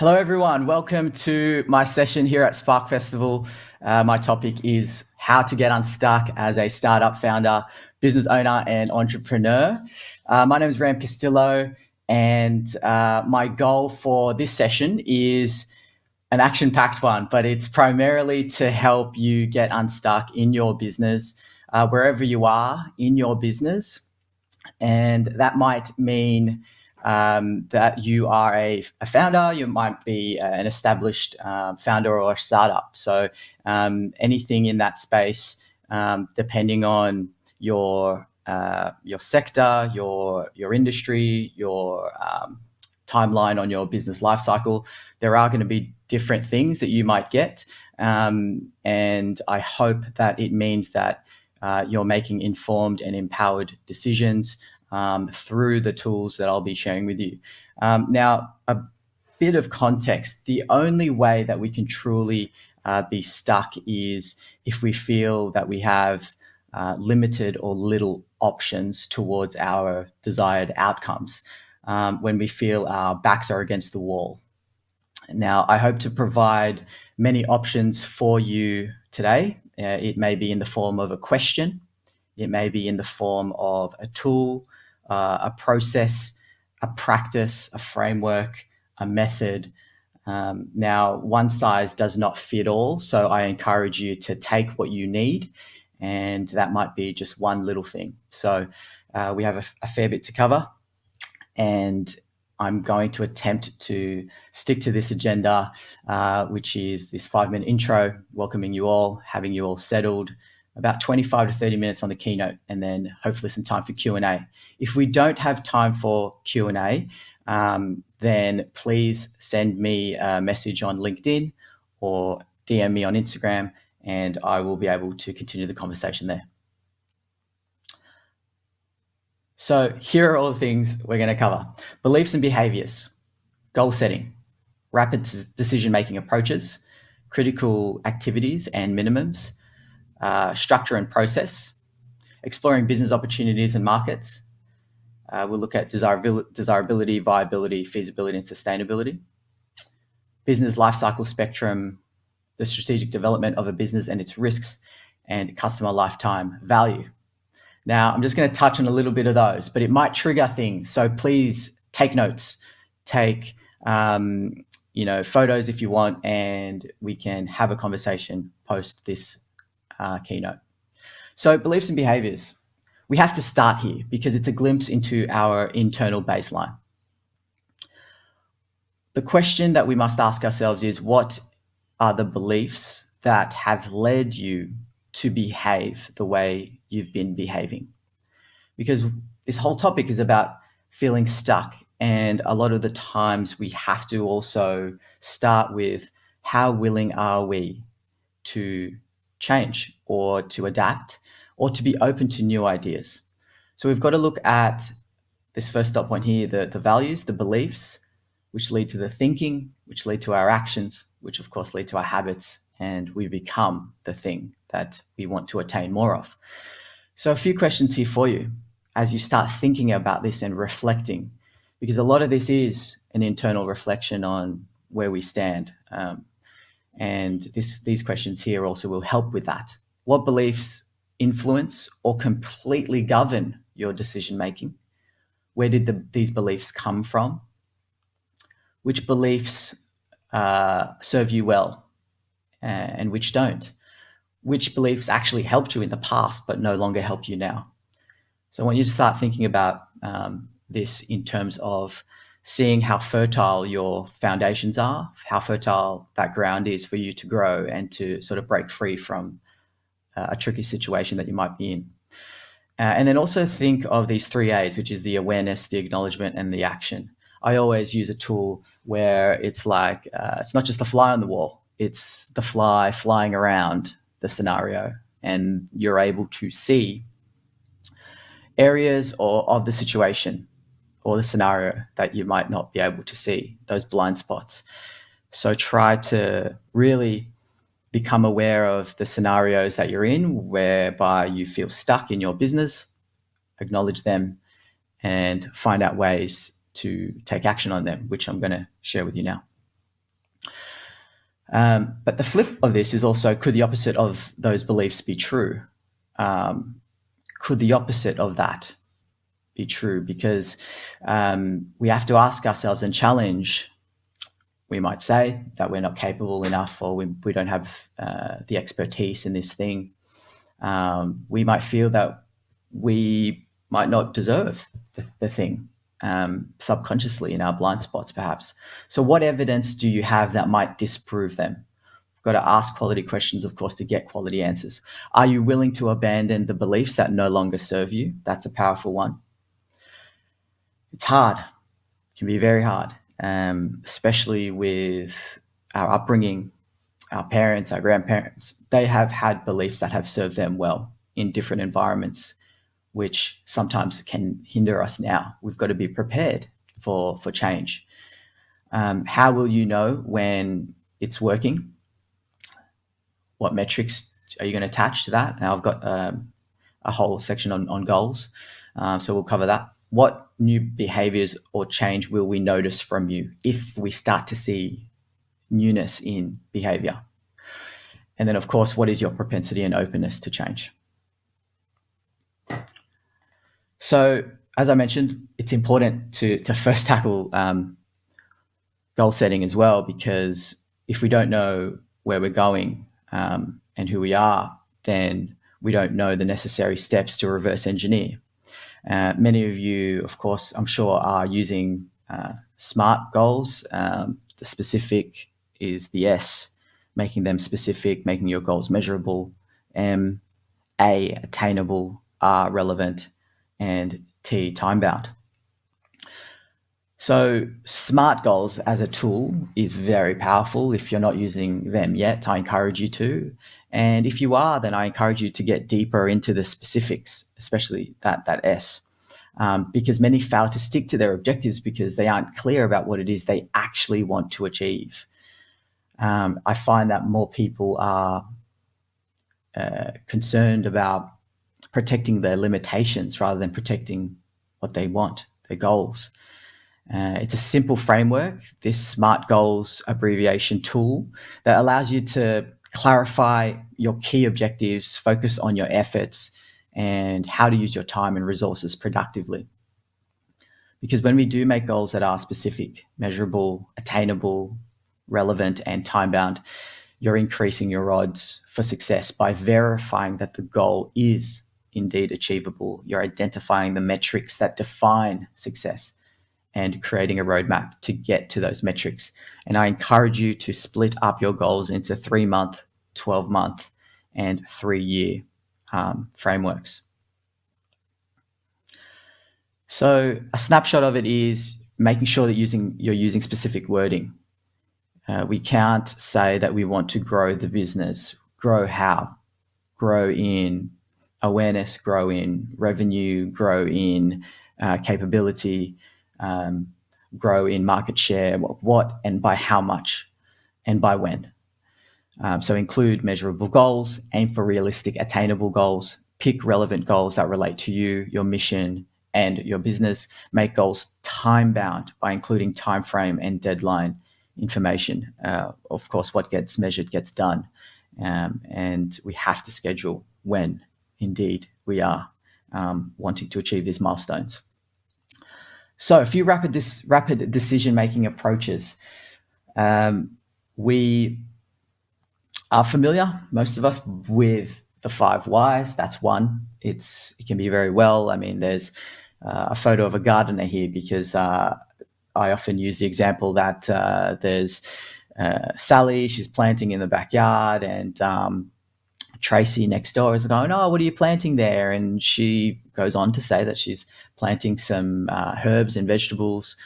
Hello, everyone. Welcome to my session here at Spark Festival. My topic is how to get unstuck as a startup founder, business owner, and entrepreneur. My name is Ram Castillo, and my goal for this session is an action-packed one, but it's primarily to help you get unstuck in your business, wherever you are in your business. And that might mean that you are a founder, you might be an established founder or a startup. So anything in that space, depending on your sector, your industry, your timeline on your business life cycle, there are going to be different things that you might get. And I hope that it means that you're making informed and empowered decisions through the tools that I'll be sharing with you. Now, a bit of context. The only way that we can truly be stuck is if we feel that we have limited or little options towards our desired outcomes, when we feel our backs are against the wall. Now, I hope to provide many options for you today. It may be in the form of a question. It may be in the form of a tool, a process, a practice, a framework, a method. Now, one size does not fit all, so I encourage you to take what you need, and that might be just one little thing. So we have a fair bit to cover, and I'm going to attempt to stick to this agenda, which is this 5-minute intro, welcoming you all, having you all settled, about 25 to 30 minutes on the keynote, and then hopefully some time for Q&A. If we don't have time for Q&A, then please send me a message on LinkedIn or DM me on Instagram, and I will be able to continue the conversation there. So here are all the things we're going to cover. Beliefs and behaviors, goal setting, rapid decision-making approaches, critical activities and minimums, structure and process, exploring business opportunities and markets. We'll look at desirability, viability, feasibility, and sustainability, business lifecycle spectrum, the strategic development of a business and its risks, and customer lifetime value. Now, I'm just going to touch on a little bit of those, but it might trigger things. So please take notes, take photos if you want, and we can have a conversation post this keynote. So beliefs and behaviors. We have to start here because it's a glimpse into our internal baseline. The question that we must ask ourselves is, what are the beliefs that have led you to behave the way you've been behaving? Because this whole topic is about feeling stuck. And a lot of the times we have to also start with, how willing are we to change or to adapt or to be open to new ideas? So we've got to look at this first dot point here, the values, the beliefs, which lead to the thinking, which lead to our actions, which of course lead to our habits, and we become the thing that we want to attain more of. So a few questions here for you as you start thinking about this and reflecting, because a lot of this is an internal reflection on where we stand. And these questions here also will help with that. What beliefs influence or completely govern your decision-making? Where did these beliefs come from? Which beliefs serve you well and which don't? Which beliefs actually helped you in the past but no longer help you now? So I want you to start thinking about this in terms of seeing how fertile your foundations are, how fertile that ground is for you to grow and to sort of break free from a tricky situation that you might be in. And then also think of these 3 A's, which is the awareness, the acknowledgement, and the action. I always use a tool where it's like, it's not just a fly on the wall, it's the fly flying around the scenario, and you're able to see areas of the situation or the scenario that you might not be able to see, those blind spots. So try to really become aware of the scenarios that you're in whereby you feel stuck in your business, acknowledge them, and find out ways to take action on them, which I'm going to share with you now. But the flip of this is also, could the opposite of those beliefs be true? Could the opposite of that be true? Because we have to ask ourselves and challenge. We might say that we're not capable enough, or we don't have the expertise in this thing. We might feel that we might not deserve the thing, subconsciously in our blind spots, perhaps. So what evidence do you have that might disprove them? You've got to ask quality questions, of course, to get quality answers. Are you willing to abandon the beliefs that no longer serve you? That's a powerful one. It's hard. It can be very hard, especially with our upbringing, our parents, our grandparents. They have had beliefs that have served them well in different environments, which sometimes can hinder us now. We've got to be prepared for change. How will you know when it's working? What metrics are you going to attach to that? Now, I've got a whole section on goals, so we'll cover that. What new behaviors or change will we notice from you if we start to see newness in behavior? And then, of course, what is your propensity and openness to change? So, as I mentioned, it's important to first tackle goal setting as well, because if we don't know where we're going and who we are, then we don't know the necessary steps to reverse engineer. Many of you, of course, I'm sure, are using SMART goals. The specific is the S, making them specific, making your goals measurable. M, A, attainable. R, relevant. And T, time-bound. So SMART goals as a tool is very powerful. If you're not using them yet, I encourage you to. And if you are, then I encourage you to get deeper into the specifics, especially that S. Because many fail to stick to their objectives because they aren't clear about what it is they actually want to achieve. I find that more people are concerned about protecting their limitations rather than protecting what they want, their goals. It's a simple framework, this SMART goals abbreviation tool, that allows you to clarify your key objectives, focus on your efforts, and how to use your time and resources productively. Because when we do make goals that are specific, measurable, attainable, relevant, and time-bound, you're increasing your odds for success by verifying that the goal is indeed achievable. You're identifying the metrics that define success and creating a roadmap to get to those metrics. And I encourage you to split up your goals into 3-month, 12-month, and 3-year frameworks. So a snapshot of it is making sure that you're using specific wording. We can't say that we want to grow the business. Grow how? Grow in awareness, grow in revenue, grow in capability, grow in market share, what and by how much and by when. So include measurable goals, aim for realistic, attainable goals, pick relevant goals that relate to you, your mission, and your business. Make goals time-bound by including time frame and deadline information. Of course, what gets measured gets done. And we have to schedule when, indeed, we are wanting to achieve these milestones. So a few rapid decision-making approaches. We are familiar, most of us, with the 5 whys. That's one. It can be very well. I mean, there's a photo of a gardener here because I often use the example that there's Sally, she's planting in the backyard, and Tracy next door is going, "Oh, what are you planting there?" And she goes on to say that she's planting some herbs and vegetables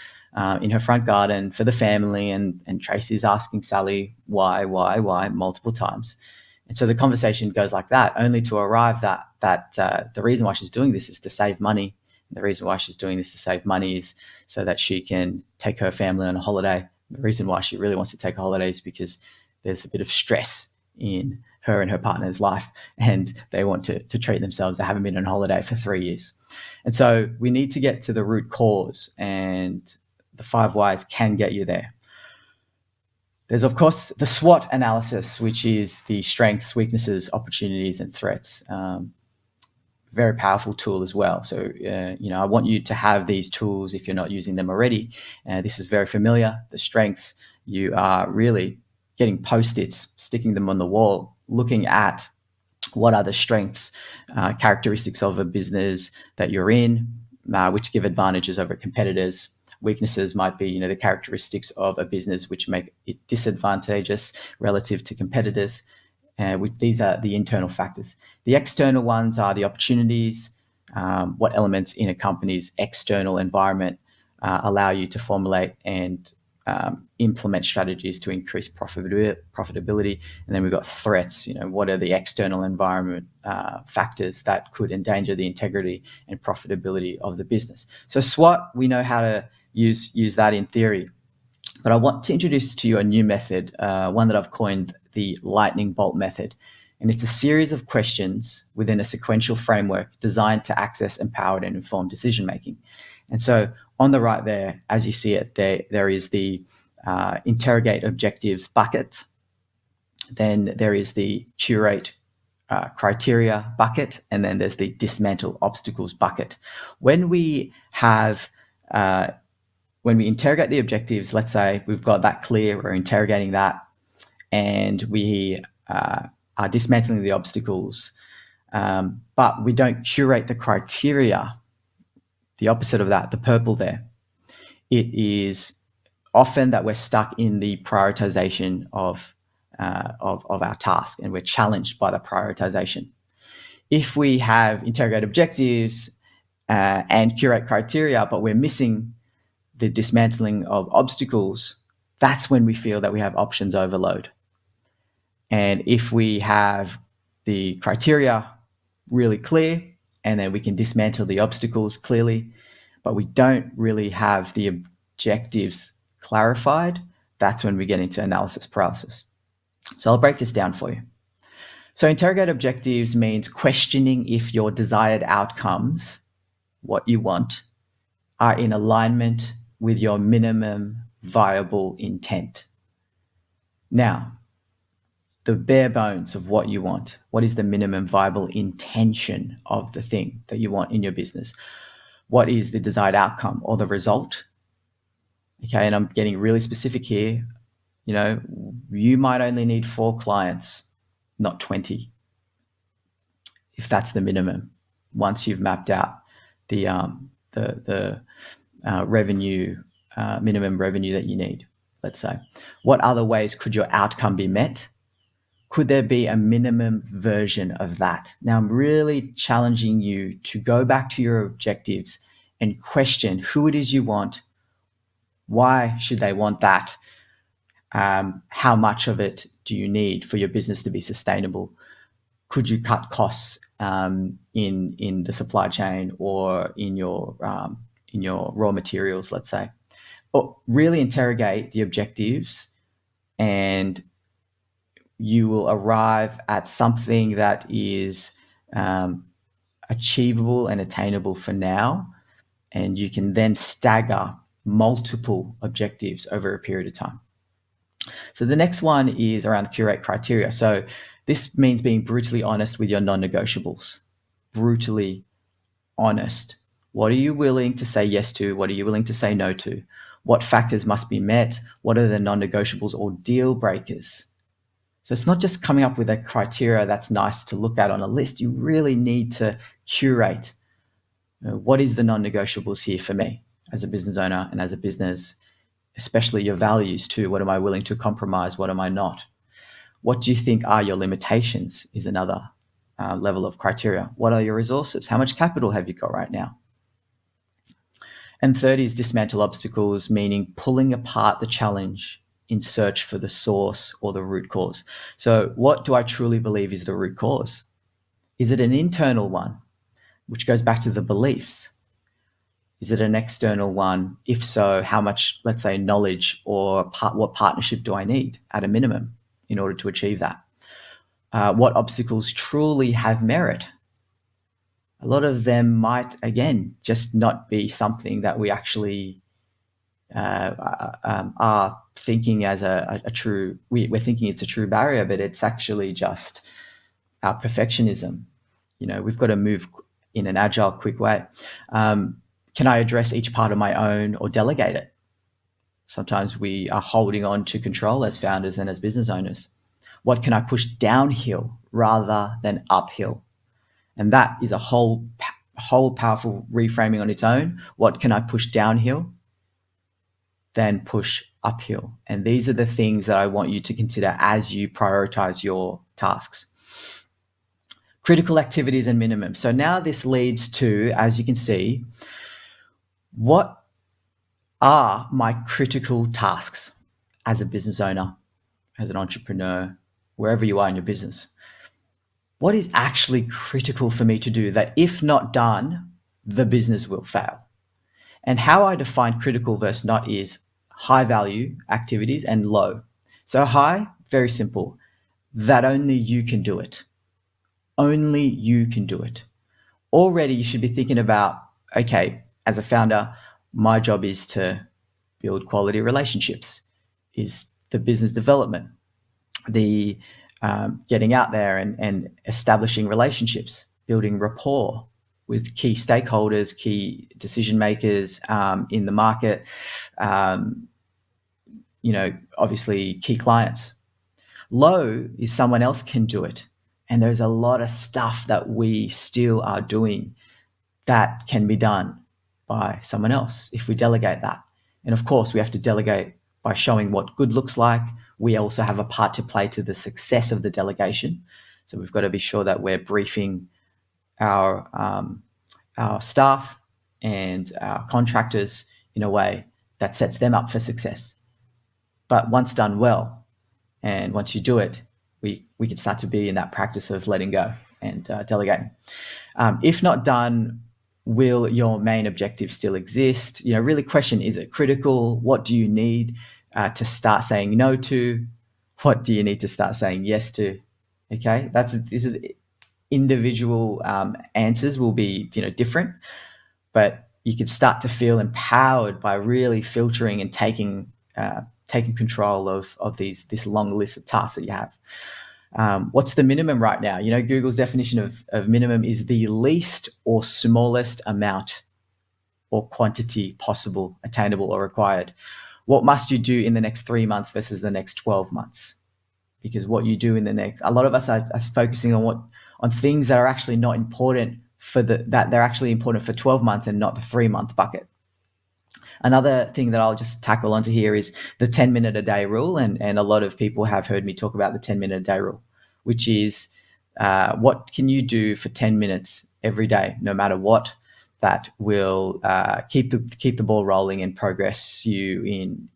in her front garden for the family. And Tracy's asking Sally why multiple times. And so the conversation goes like that, only to arrive that the reason why she's doing this is to save money. And the reason why she's doing this to save money is so that she can take her family on a holiday. The reason why she really wants to take a holiday is because there's a bit of stress in her and her partner's life, and they want to treat themselves. They haven't been on holiday for 3 years. And so we need to get to the root cause, and the 5 whys can get you there. There's, of course, the SWOT analysis, which is the strengths, weaknesses, opportunities, and threats. Very powerful tool as well. So, I want you to have these tools if you're not using them already. This is very familiar. The strengths, you are really getting post-its, sticking them on the wall, looking at what are the strengths, characteristics of a business that you're in, which give advantages over competitors. Weaknesses might be, the characteristics of a business which make it disadvantageous relative to competitors. These are the internal factors. The external ones are the opportunities, what elements in a company's external environment allow you to formulate and implement strategies to increase profitability. And then we've got threats. What are the external environment factors that could endanger the integrity and profitability of the business? So SWOT, we know how to use that in theory. But I want to introduce to you a new method, one that I've coined the lightning bolt method. And it's a series of questions within a sequential framework designed to access empowered and informed decision making. And so on the right there, as you see it, there is the interrogate objectives bucket. Then there is the curate criteria bucket. And then there's the dismantle obstacles bucket. When we interrogate the objectives, let's say we've got that clear, we're interrogating that, and we are dismantling the obstacles, but we don't curate the criteria, the opposite of that, the purple there. It is often that we're stuck in the prioritization of our task, and we're challenged by the prioritization. If we have interrogate objectives and curate criteria, but we're missing the dismantling of obstacles, that's when we feel that we have options overload. And if we have the criteria really clear, and then we can dismantle the obstacles clearly, but we don't really have the objectives clarified, that's when we get into analysis paralysis. So I'll break this down for you. So interrogate objectives means questioning if your desired outcomes, what you want, are in alignment with your minimum viable intent. Now, the bare bones of what you want. What is the minimum viable intention of the thing that you want in your business? What is the desired outcome or the result? Okay, and I'm getting really specific here. You might only need 4 clients, not 20, if that's the minimum. Once you've mapped out the revenue, minimum revenue that you need, let's say. What other ways could your outcome be met? Could there be a minimum version of that? Now, I'm really challenging you to go back to your objectives and question who it is you want. Why should they want that? How much of it do you need for your business to be sustainable? Could you cut costs in the supply chain or in your raw materials, let's say? Or really interrogate the objectives, and you will arrive at something that is achievable and attainable for now, and you can then stagger multiple objectives over a period of time. So the next one is around the curate criteria. So this means being brutally honest with your non-negotiables. Brutally honest. What are you willing to say yes to? What are you willing to say no to? What factors must be met? What are the non-negotiables or deal breakers? So it's not just coming up with a criteria that's nice to look at on a list. You really need to curate. What is the non-negotiables here for me as a business owner and as a business, especially your values too? What am I willing to compromise? What am I not? What do you think are your limitations is another level of criteria. What are your resources? How much capital have you got right now? And third is dismantle obstacles, meaning pulling apart the challenge in search for the source or the root cause. So what do I truly believe is the root cause? Is it an internal one, which goes back to the beliefs? Is it an external one? If so, how much, let's say, knowledge or what partnership do I need at a minimum in order to achieve that? What obstacles truly have merit? A lot of them might, again, just not be something that we actually are thinking as a true, we're thinking it's a true barrier, but it's actually just our perfectionism. We've got to move in an agile, quick way. Can I address each part on my own or delegate it? Sometimes we are holding on to control as founders and as business owners. What can I push downhill rather than uphill? And that is a whole powerful reframing on its own. What can I push downhill? Then push uphill. And these are the things that I want you to consider as you prioritize your tasks. Critical activities and minimums. So now this leads to, as you can see, what are my critical tasks as a business owner, as an entrepreneur, wherever you are in your business? What is actually critical for me to do that if not done, the business will fail? And how I define critical versus not is high value activities and low. So high, very simple, that only you can do it. Only you can do it. Already you should be thinking about, okay, as a founder, my job is to build quality relationships, is the business development, the getting out there and establishing relationships, building rapport with key stakeholders, key decision makers in the market, obviously key clients. Low is someone else can do it. And there's a lot of stuff that we still are doing that can be done by someone else if we delegate that. And of course, we have to delegate by showing what good looks like. We also have a part to play to the success of the delegation. So we've got to be sure that we're briefing our staff and our contractors in a way that sets them up for success. But once done well, and once you do it, we can start to be in that practice of letting go and delegating. If not done, will your main objective still exist? Really question, is it critical? What do you need to start saying no to? What do you need to start saying yes to? Okay, this is individual answers will be different, but you can start to feel empowered by really filtering and taking control of this long list of tasks that you have. What's the minimum right now? Google's definition of minimum is the least or smallest amount or quantity possible, attainable, or required. What must you do in the next 3 months versus the next 12 months? Because what you do in the next, a lot of us are focusing on things that are actually not important that they're actually important for 12 months and not the 3-month bucket. Another thing that I'll just tackle onto here is the 10-minute a day rule. And a lot of people have heard me talk about the 10-minute a day rule, which is what can you do for 10 minutes every day, no matter what, that will keep the ball rolling and progress you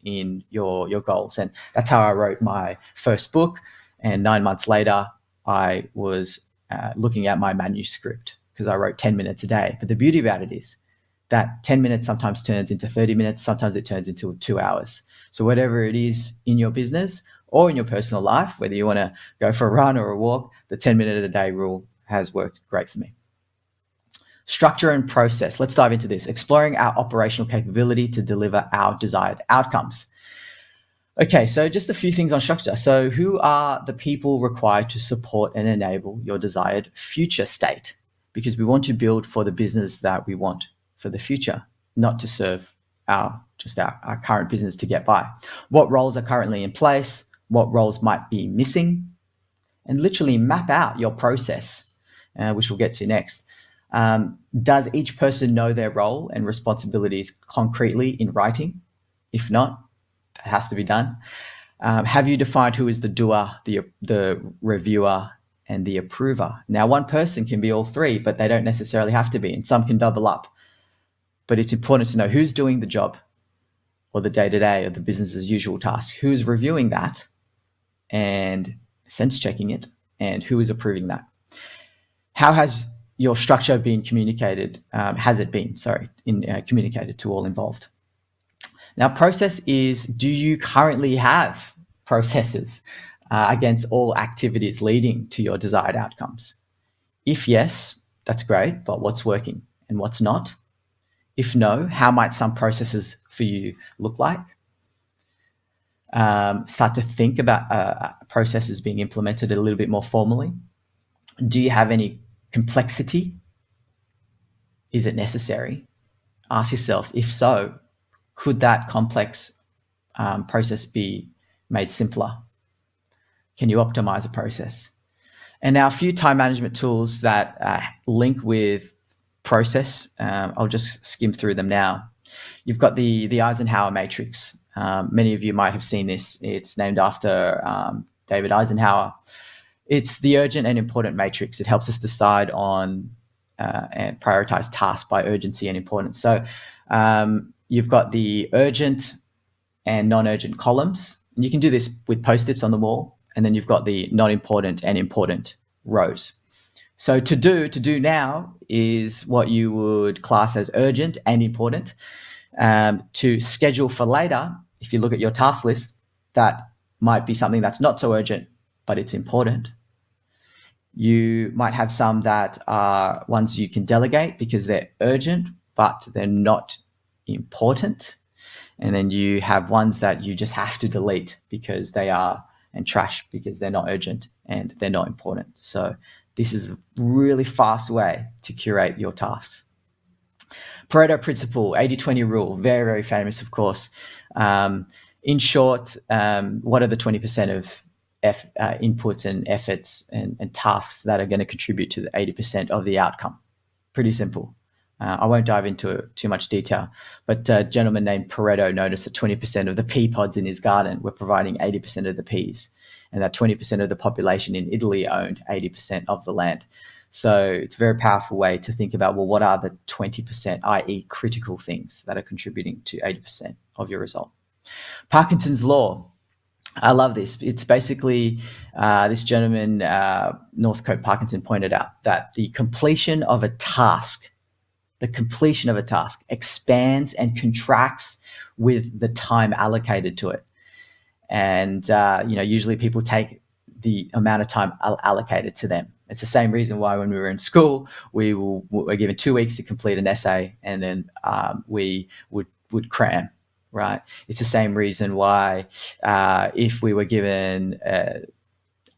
in your goals. And that's how I wrote my first book. And 9 months later, I was looking at my manuscript because I wrote 10 minutes a day. But the beauty about it is that 10 minutes sometimes turns into 30 minutes, sometimes it turns into 2 hours. So whatever it is in your business or in your personal life, whether you want to go for a run or a walk, the 10-minute a day rule has worked great for me. Structure and process. Let's dive into this. Exploring our operational capability to deliver our desired outcomes. Okay, so just a few things on structure. So who are the people required to support and enable your desired future state? Because we want to build for the business that we want for the future, not to serve our current business to get by. What roles are currently in place? What roles might be missing? And literally map out your process, which we'll get to next. Does each person know their role and responsibilities concretely in writing? If not, that has to be done. Have you defined who is the doer, the reviewer, and the approver? Now, one person can be all three, but they don't necessarily have to be, and some can double up. But it's important to know who's doing the job or the day-to-day or the business as usual task, who's reviewing that and sense checking it, and who is approving that. How has your structure been communicated? Communicated to all involved? Now, process is, do you currently have processes against all activities leading to your desired outcomes? If yes, that's great, but what's working and what's not? If no, how might some processes for you look like? Start to think about processes being implemented a little bit more formally. Do you have any complexity? Is it necessary? Ask yourself, if so, could that complex process be made simpler? Can you optimize a process? And now a few time management tools that link with process. I'll just skim through them now. You've got the Eisenhower matrix. Many of you might have seen this. It's named after David Eisenhower. It's the urgent and important matrix. It helps us decide on and prioritize tasks by urgency and importance. So you've got the urgent and non-urgent columns. And you can do this with post-its on the wall. And then you've got the not important and important rows. So to do now is what you would class as urgent and important. To schedule for later, if you look at your task list, that might be something that's not so urgent, but it's important. You might have some that are ones you can delegate because they're urgent, but they're not important. And then you have ones that you just have to delete because they are, and trash because they're not urgent and they're not important. So this is a really fast way to curate your tasks. Pareto principle, 80-20 rule, very, very famous, of course. In short, what are the 20% of inputs and efforts and tasks that are going to contribute to the 80% of the outcome? Pretty simple. I won't dive into too much detail, but a gentleman named Pareto noticed that 20% of the pea pods in his garden were providing 80% of the peas, and that 20% of the population in Italy owned 80% of the land. So it's a very powerful way to think about, well, what are the 20%, i.e. critical things that are contributing to 80% of your result? Parkinson's law. I love this. It's basically this gentleman, Northcote Parkinson, pointed out that the completion of a task expands and contracts with the time allocated to it. And, usually people take the amount of time allocated to them. It's the same reason why when we were in school, we were given 2 weeks to complete an essay, and then we would cram, right? It's the same reason why if we were given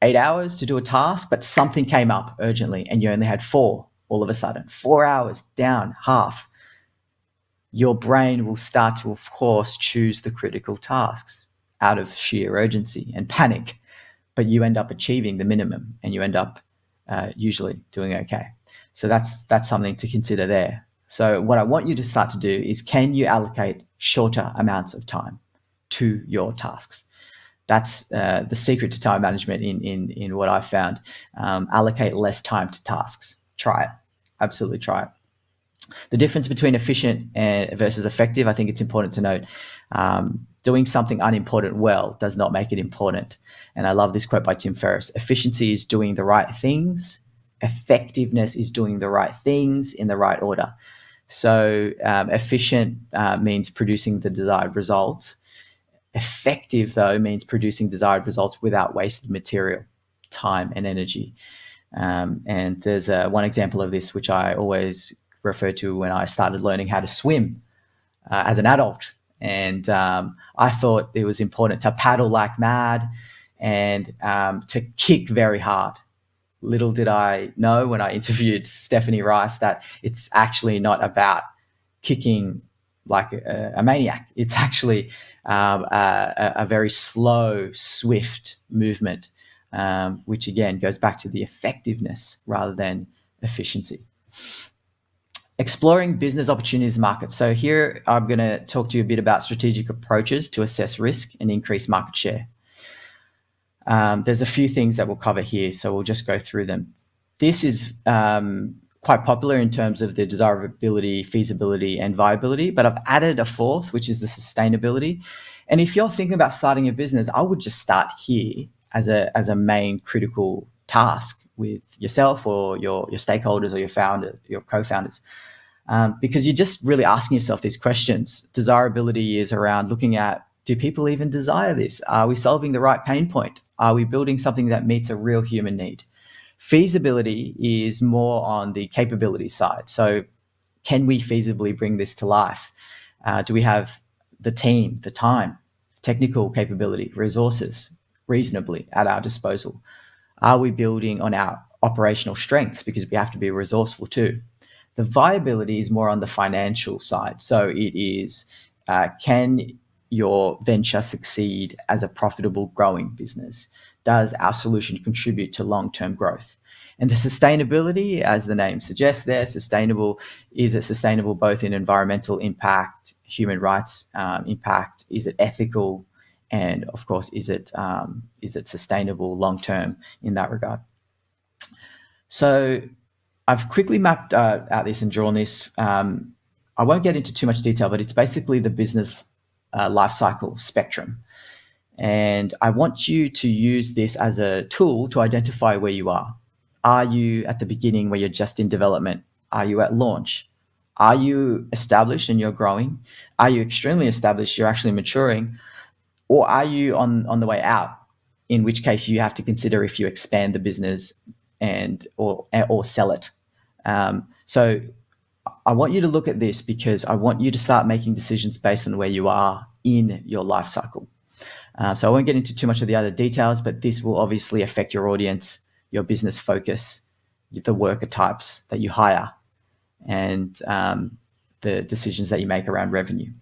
8 hours to do a task, but something came up urgently and you only had 4, all of a sudden, 4 hours down, half, your brain will start to, of course, choose the critical tasks out of sheer urgency and panic, but you end up achieving the minimum and you end up usually doing okay. So that's something to consider there. So what I want you to start to do is, can you allocate shorter amounts of time to your tasks? That's the secret to time management in what I've found. Allocate less time to tasks. Try it. Absolutely try it. The difference between efficient versus effective, I think it's important to note. Doing something unimportant well does not make it important. And I love this quote by Tim Ferriss. Efficiency is doing the right things. Effectiveness is doing the right things in the right order. So efficient means producing the desired result. Effective, though, means producing desired results without wasted material, time, and energy. And there's one example of this, which I always refer to when I started learning how to swim as an adult. And I thought it was important to paddle like mad and to kick very hard. Little did I know when I interviewed Stephanie Rice that it's actually not about kicking like a maniac. It's actually a very slow, swift movement, which again goes back to the effectiveness rather than efficiency. Exploring business opportunities markets. So here I'm going to talk to you a bit about strategic approaches to assess risk and increase market share. There's a few things that we'll cover here, so we'll just go through them. This is quite popular in terms of the desirability, feasibility, and viability, but I've added a fourth, which is the sustainability. And if you're thinking about starting a business, I would just start here as a main critical task with yourself or your stakeholders or your co-founders. Because you're just really asking yourself these questions. Desirability is around looking at, do people even desire this? Are we solving the right pain point? Are we building something that meets a real human need? Feasibility is more on the capability side. So can we feasibly bring this to life? Do we have the team, the time, technical capability, resources reasonably at our disposal? Are we building on our operational strengths, because we have to be resourceful too? The viability is more on the financial side. So it is, can your venture succeed as a profitable growing business? Does our solution contribute to long-term growth? And the sustainability, as the name suggests there, sustainable, is it sustainable both in environmental impact, human rights impact? Is it ethical? And of course, is it sustainable long-term in that regard? So I've quickly mapped out this and drawn this. I won't get into too much detail, but it's basically the business life cycle spectrum. And I want you to use this as a tool to identify where you are. Are you at the beginning where you're just in development? Are you at launch? Are you established and you're growing? Are you extremely established, you're actually maturing? Or are you on the way out? In which case you have to consider if you expand the business or sell it. So I want you to look at this because I want you to start making decisions based on where you are in your life cycle. So I won't get into too much of the other details, but this will obviously affect your audience, your business focus, the worker types that you hire, and the decisions that you make around revenue.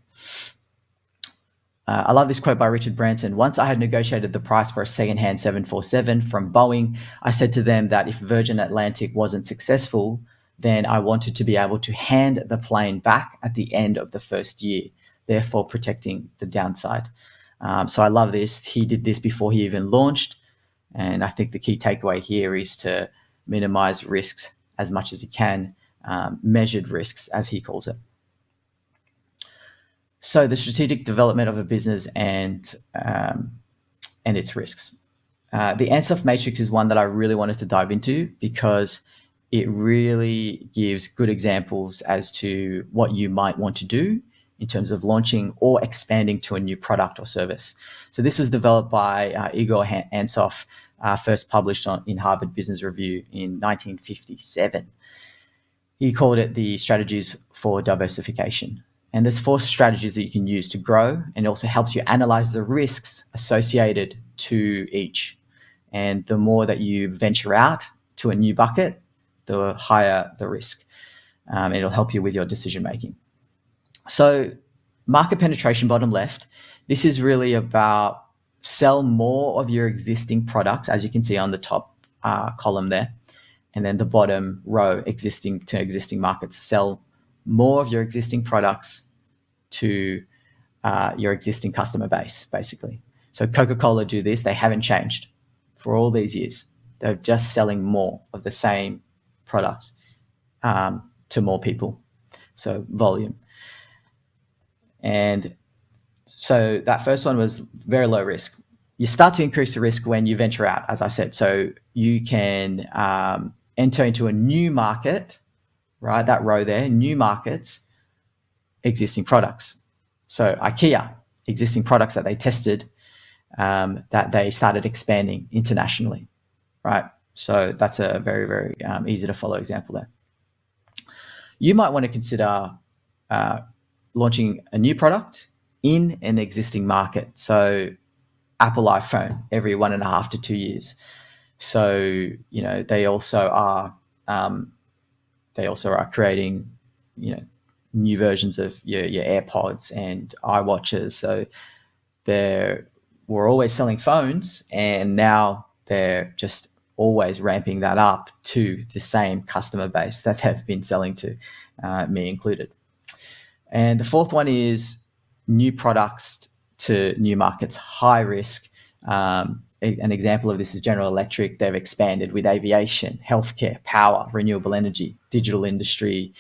I love this quote by Richard Branson. Once I had negotiated the price for a secondhand 747 from Boeing, I said to them that if Virgin Atlantic wasn't successful, then I wanted to be able to hand the plane back at the end of the first year, therefore protecting the downside. So I love this. He did this before he even launched. And I think the key takeaway here is to minimize risks as much as he can, measured risks, as he calls it. So the strategic development of a business and its risks. The Unstuck matrix is one that I really wanted to dive into because it really gives good examples as to what you might want to do in terms of launching or expanding to a new product or service. So this was developed by Igor Ansoff, first published in Harvard Business Review in 1957. He called it the strategies for diversification. And there's 4 strategies that you can use to grow, and it also helps you analyze the risks associated to each. And the more that you venture out to a new bucket, the higher the risk. It'll help you with your decision making. So market penetration, bottom left, this is really about sell more of your existing products, as you can see on the top column there. And then the bottom row, existing markets, sell more of your existing products to your existing customer base, basically. So Coca-Cola do this. They haven't changed for all these years. They're just selling more of the same products to more people. So volume. And so that first one was very low risk. You start to increase the risk when you venture out, as I said. So you can enter into a new market, right? That row there, new markets, existing products. So IKEA, existing products that they tested, that they started expanding internationally, right? So that's a very, very easy to follow example there. You might want to consider launching a new product in an existing market. So Apple iPhone every 1.5 to 2 years. So, they also are creating, new versions of your AirPods and iWatches. So we're always selling phones, and now they're just always ramping that up to the same customer base that they've been selling to, me included. And the fourth one is new products to new markets, high risk. An example of this is General Electric. They've expanded with aviation, healthcare, power, renewable energy, digital industry,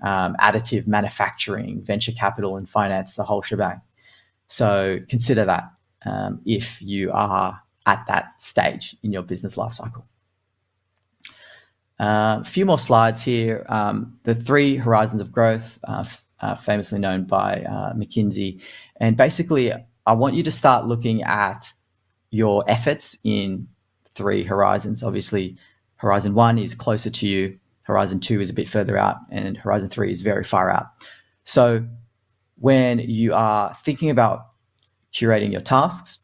additive manufacturing, venture capital and finance, the whole shebang. So consider that if you are at that stage in your business life cycle. A few more slides here. The 3 horizons of growth, famously known by McKinsey. And basically, I want you to start looking at your efforts in 3 horizons. Obviously, horizon 1 is closer to you. Horizon 2 is a bit further out, and Horizon 3 is very far out. So when you are thinking about curating your tasks,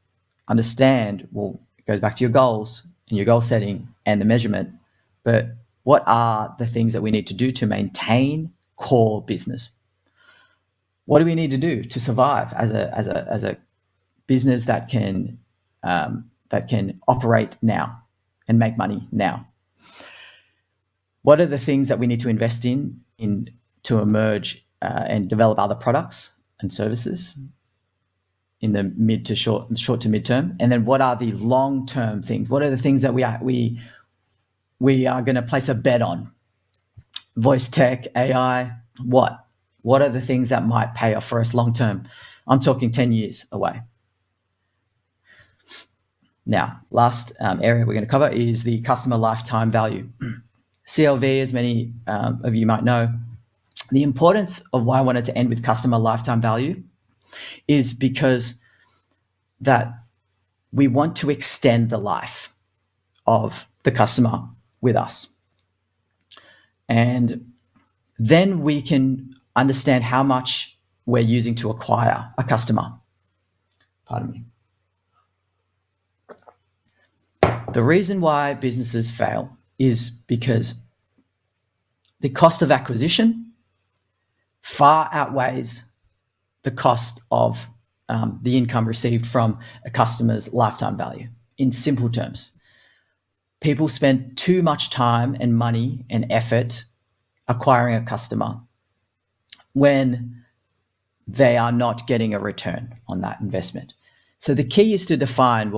understand, well, it goes back to your goals and your goal setting and the measurement, but what are the things that we need to do to maintain core business? What do we need to do to survive as a business that can operate now and make money now? What are the things that we need to invest in to emerge and develop other products and services in the mid to short to midterm? And then what are the long-term things? What are the things that we are going to place a bet on? Voice tech, AI, what? What are the things that might pay off for us long-term? I'm talking 10 years away. Now, last area we're going to cover is the customer lifetime value. CLV, as many of you might know, the importance of why I wanted to end with customer lifetime value is because that we want to extend the life of the customer with us. And then we can understand how much we're using to acquire a customer. Pardon me. The reason why businesses fail is because the cost of acquisition far outweighs the cost of the income received from a customer's lifetime value. In simple terms, people spend too much time and money and effort acquiring a customer when they are not getting a return on that investment. So the key is to define,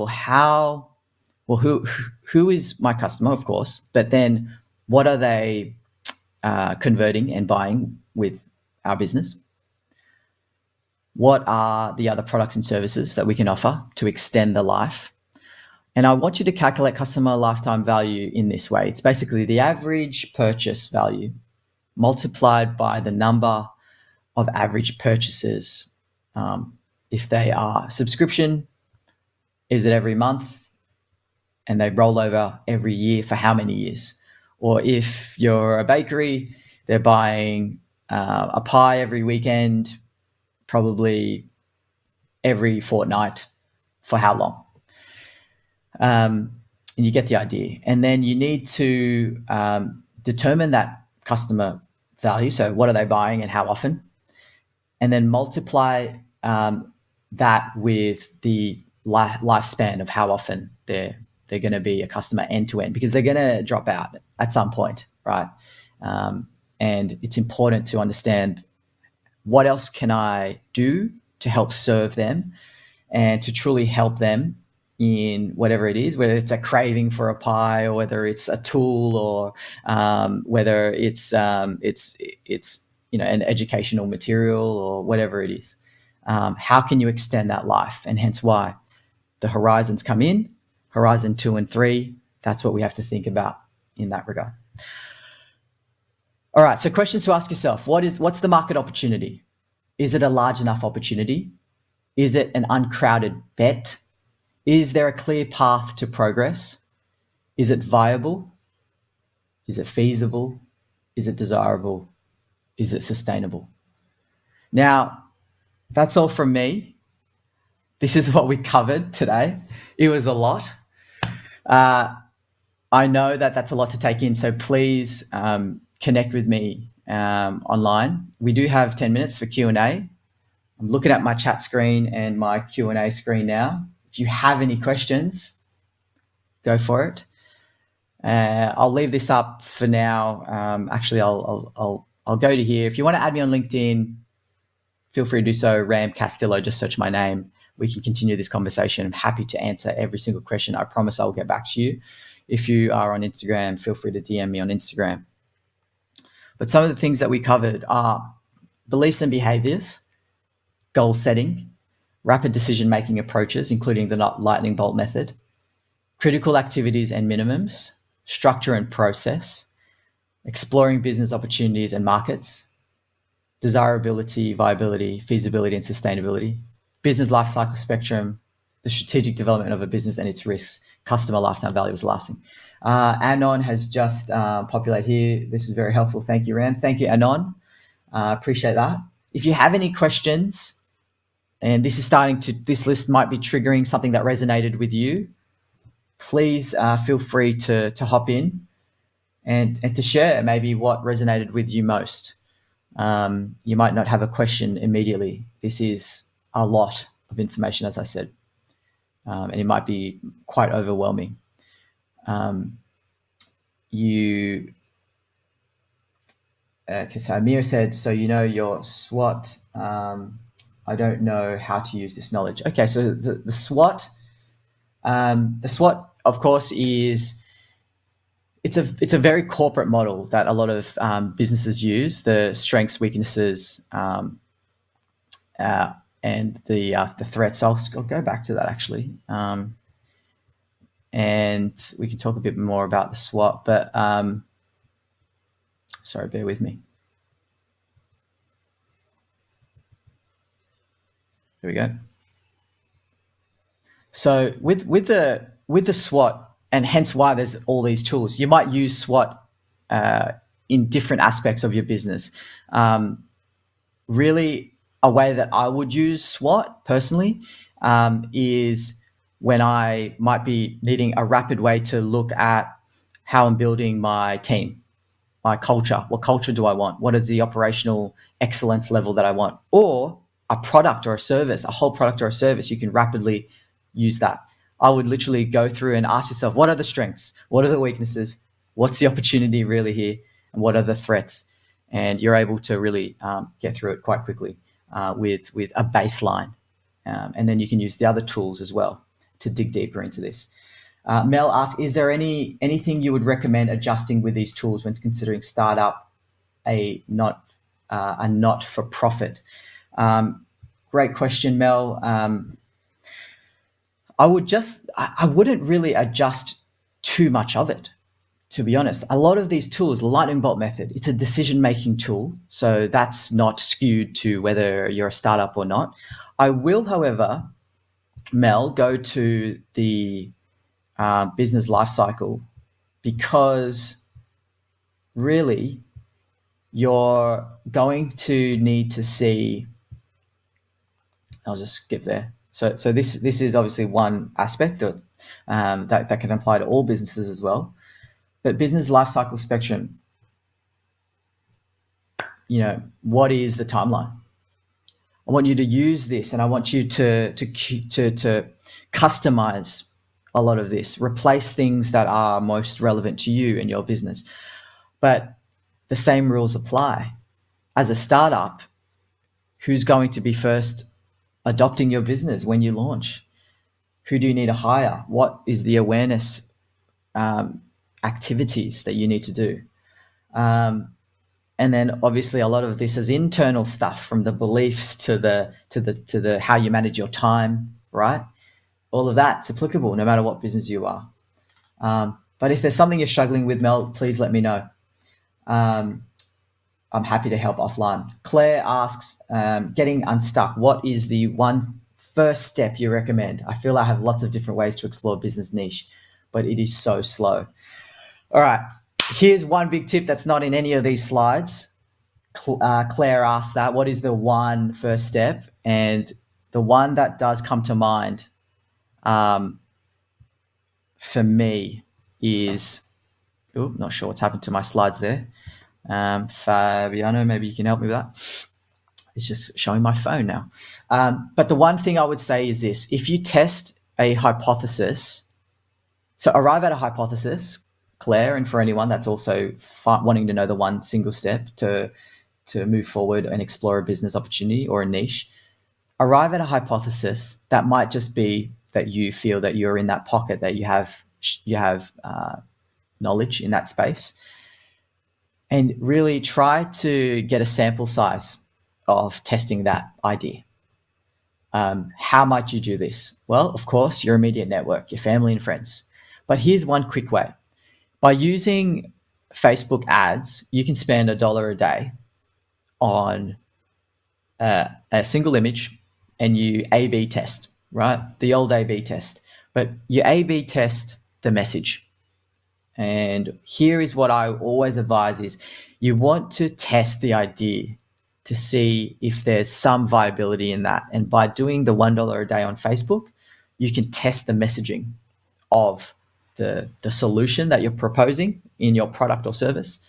who is my customer, of course, but then what are they converting and buying with our business? What are the other products and services that we can offer to extend the life? And I want you to calculate customer lifetime value in this way. It's basically the average purchase value multiplied by the number of average purchases. If they are subscription, is it every month? And they roll over every year for how many years? Or if you're a bakery, they're buying a pie every weekend, probably every fortnight, for how long? And you get the idea. And then you need to determine that customer value. So what are they buying and how often? And then multiply that with the lifespan of how often they're going to be a customer end to end, because they're going to drop out at some point, right? And it's important to understand, what else can I do to help serve them and to truly help them in whatever it is, whether it's a craving for a pie, or whether it's a tool, or whether it's an educational material, or whatever it is. How can you extend that life? And hence why the horizons come in, Horizon 2 and 3. That's what we have to think about in that regard. All right, so questions to ask yourself. What's the market opportunity? Is it a large enough opportunity? Is it an uncrowded bet? Is there a clear path to progress? Is it viable? Is it feasible? Is it desirable? Is it sustainable? Now, that's all from me. This is what we covered today. It was a lot. I know that that's a lot to take in, so please connect with me online. We do have 10 minutes for Q&A. I'm looking at my chat screen and my Q&A screen now. If you have any questions, go for it. I'll leave this up for now. Actually, I'll go to here. If you want to add me on LinkedIn, feel free to do so. Ram Castillo, just search my name. We can continue this conversation. I'm happy to answer every single question. I promise I'll get back to you. If you are on Instagram, feel free to DM me on Instagram. But some of the things that we covered are beliefs and behaviors, goal setting, rapid decision-making approaches, including the lightning bolt method, critical activities and minimums, structure and process, exploring business opportunities and markets, desirability, viability, feasibility, and sustainability, business lifecycle spectrum, the strategic development of a business and its risks, Customer lifetime value was the last thing. Anon has just populated here. This is very helpful. Thank you, Rand. Thank you, Anon. Appreciate that. If you have any questions, and this list might be triggering something that resonated with you, please feel free to hop in and to share maybe what resonated with you most. You might not have a question immediately. This is a lot of information, as I said, and it might be quite overwhelming. So Amir said, so you know your SWOT. I don't know how to use this knowledge. Okay, so the SWOT, of course, it's a very corporate model that a lot of businesses use. The strengths, weaknesses, and the threats. I'll go back to that actually, and we can talk a bit more about the SWOT. But sorry, bear with me. Here we go. So with the SWOT, and hence why there's all these tools, you might use SWOT in different aspects of your business. Really, a way that I would use SWOT personally is when I might be needing a rapid way to look at how I'm building my team, my culture. What culture do I want? What is the operational excellence level that I want? Or a product or a service, a whole product or a service, you can rapidly use that. I would literally go through and ask yourself, what are the strengths? What are the weaknesses? What's the opportunity really here? And what are the threats? And you're able to really get through it quite quickly with a baseline. And then you can use the other tools as well to dig deeper into this. Mel asks, is there anything you would recommend adjusting with these tools when considering startup a not-for-profit? Great question, Mel. I wouldn't really adjust too much of it, to be honest. A lot of these tools, the lightning bolt method, it's a decision-making tool. So that's not skewed to whether you're a startup or not. I will, however, Mel, go to the business life cycle, because really you're going to need to see, I'll just skip there. So this is obviously one aspect that can apply to all businesses as well. But business life cycle spectrum, what is the timeline? I want you to use this, and I want you to customize a lot of this, replace things that are most relevant to you and your business. But the same rules apply. As a startup, who's going to be first adopting your business when you launch? Who do you need to hire? What is the awareness activities that you need to do? And then obviously a lot of this is internal stuff, from the beliefs to the how you manage your time, right? All of that's applicable no matter what business you are. But if there's something you're struggling with, Mel, please let me know. I'm happy to help offline. Claire asks, getting unstuck, what is the one first step you recommend? I feel I have lots of different ways to explore business niche, but it is so slow. All right, here's one big tip that's not in any of these slides. Claire asked that, what is the one first step? And the one that does come to mind for me is, not sure what's happened to my slides there. Fabiano, maybe you can help me with that. It's just showing my phone now. But the one thing I would say is this: if you test a hypothesis, so arrive at a hypothesis, Claire, and for anyone that's also wanting to know the one single step to move forward and explore a business opportunity or a niche, arrive at a hypothesis that might just be that you feel that you're in that pocket, that you have knowledge in that space, and really try to get a sample size of testing that idea. How might you do this? Well, of course, your immediate network, your family and friends. But here's one quick way. By using Facebook ads, you can spend $1 a day on a single image, and you A/B test, right? The old A/B test. But you A/B test the message. And here is what I always advise is you want to test the idea to see if there's some viability in that. And by doing the $1 a day on Facebook, you can test the messaging of the solution that you're proposing in your product or service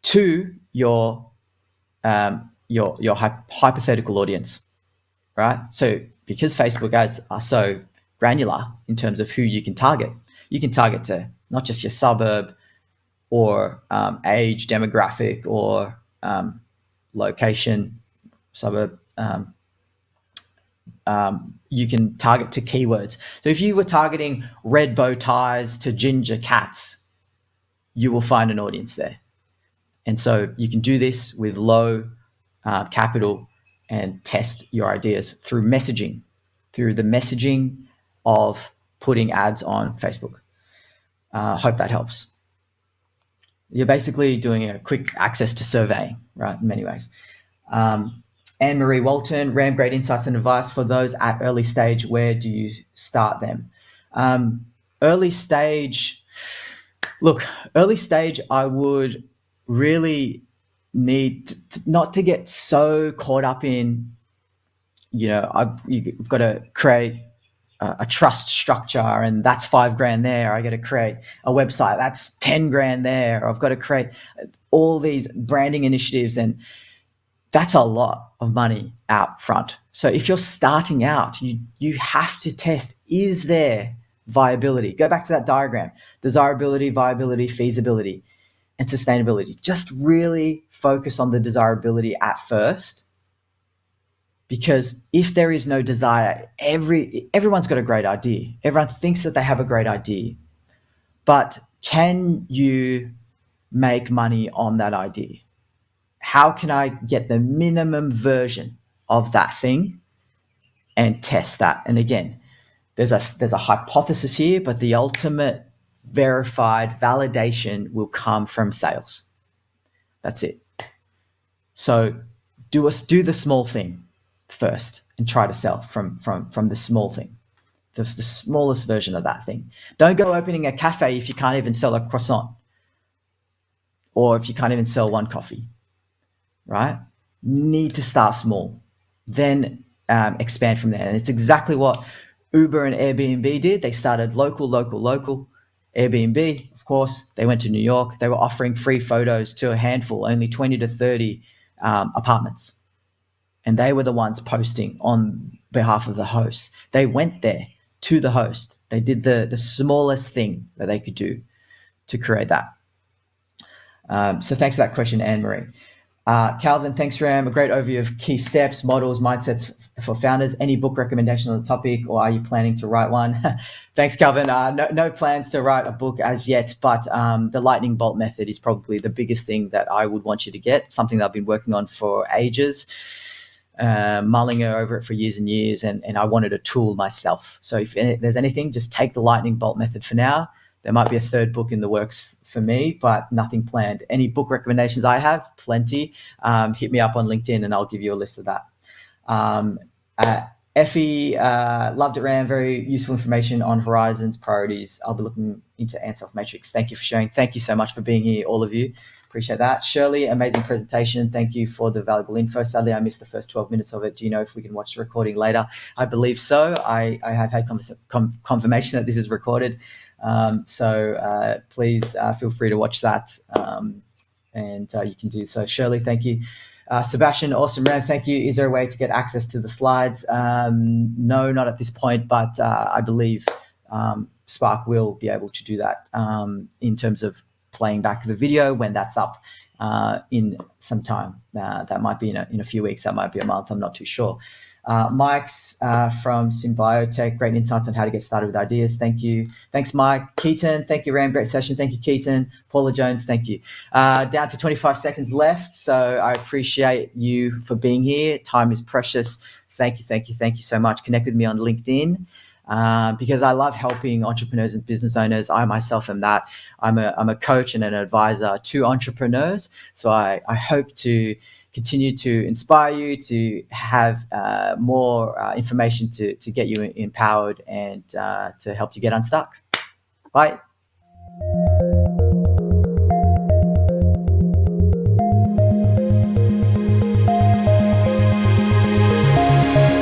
to your hypothetical audience, right? So because Facebook ads are so granular in terms of who you can target to not just your suburb or age, demographic, or location, suburb. You can target to keywords. So if you were targeting red bow ties to ginger cats, you will find an audience there. And so you can do this with low capital and test your ideas through messaging, through the messaging of putting ads on Facebook. Hope that helps. You're basically doing a quick access to surveying, right, in many ways. Anne-Marie Walton, Ram, great insights and advice for those at early stage. Where do you start them? Early stage, I would really need not to get so caught up in, you've got to create a trust structure and that's $5,000 there. I got to create a website that's $10,000 there. I've got to create all these branding initiatives, and that's a lot of money out front. So if you're starting out, you have to test, is there viability? Go back to that diagram: desirability, viability, feasibility, and sustainability. Just really focus on the desirability at first, because if there is no desire, everyone's got a great idea. Everyone thinks that they have a great idea, but can you make money on that idea? How can I get the minimum version of that thing and test that? And again, there's a hypothesis here, but the ultimate verified validation will come from sales. That's it. So do the small thing first and try to sell from the small thing, the smallest version of that thing. Don't go opening a cafe if you can't even sell a croissant, or if you can't even sell one coffee, right? Need to start small, then expand from there. And it's exactly what Uber and Airbnb did. They started local. Airbnb, of course, they went to New York. They were offering free photos to a handful, only 20 to 30 apartments. And they were the ones posting on behalf of the host. They went there to the host. They did the smallest thing that they could do to create that. So thanks for that question, Anne-Marie. Calvin, thanks, Ram. A great overview of key steps, models, mindsets for founders. Any book recommendation on the topic, or are you planning to write one? Thanks, Calvin. No plans to write a book as yet, but the lightning bolt method is probably the biggest thing that I would want you to get, something that I've been working on for ages, mulling over it for years and years, and I wanted a tool myself. So if there's anything, just take the lightning bolt method for now. There might be a third book in the works for me, but nothing planned. Any book recommendations I have? Plenty. Hit me up on LinkedIn and I'll give you a list of that. Effie, loved it, Ram. Very useful information on horizons, priorities. I'll be looking into Anself Matrix. Thank you for sharing. Thank you so much for being here, all of you. Appreciate that. Shirley, amazing presentation. Thank you for the valuable info. Sadly, I missed the first 12 minutes of it. Do you know if we can watch the recording later? I believe so. I have had confirmation that this is recorded. So please feel free to watch that, and you can do so. Shirley, thank you. Sebastian, awesome, Ram, thank you. Is there a way to get access to the slides? No, not at this point, but I believe Spark will be able to do that in terms of playing back the video when that's up in some time. That might be in a few weeks, that might be a month, I'm not too sure. Mike's from Symbiotech, great insights on how to get started with ideas. Thank you. Thanks, Mike. Keaton, thank you, Ram. Great session. Thank you, Keaton. Paula Jones, thank you. Down to 25 seconds left, so I appreciate you for being here. Time is precious. Thank you so much. Connect with me on LinkedIn. because I love helping entrepreneurs and business owners. I myself am that. I'm a coach and an advisor to entrepreneurs. So I hope to continue to inspire you to have more information to get you empowered and to help you get unstuck. Bye.